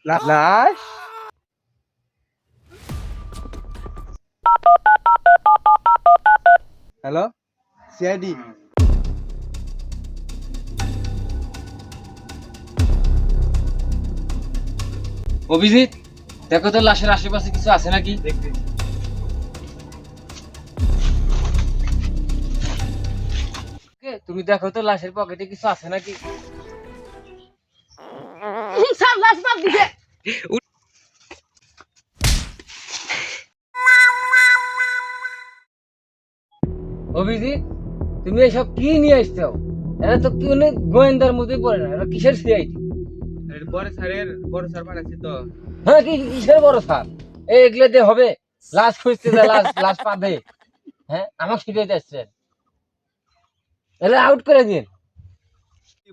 লাশ? Hello, CID. Abhijit, দেখো তো লাশের আশেপাশে কিছু আছে নাকি। তুমি দেখো তো লাশের পকেটে কিছু আছে নাকি। স্যার লাশ মার দিছে। অভিজিৎ, তুমি এসব কি নিয়ে আসছো? এরা তো কি অনেক গোয়েন্দার মধ্যে পড়ে না, এরা কিসের সিআইডি? বড় স্যার পাঠাচ্ছি তো। হ্যাঁ, কিসের বড় স্যার? এগুলো দিয়ে হবে? লাশ খুঁজতে যায়, লাশ লাশ পাবে। হ্যাঁ, আমাকে শিখাইতে আসছেন? এরা আউট করে দিন।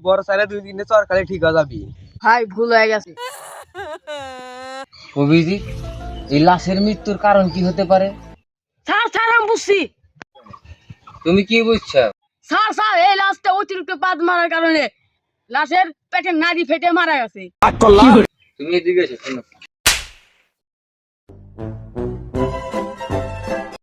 বড় স্যারে 2 দিনে চরকালে ঠিক হয়ে যাবি। ভাই ভুল হয়ে গেছে। অভিজিৎ, এই লাশের মৃত্যুর কারণ কি হতে পারে? স্যার স্যার আমি বুঝছি। তুমি কি বুঝছো? স্যার স্যার এই লাশটা অতিরিক্ত পাদ মারার কারণে লাশের পেটের নাড়ি ফেটে মারা গেছে। তুমি এদিকে এসো, শোনো।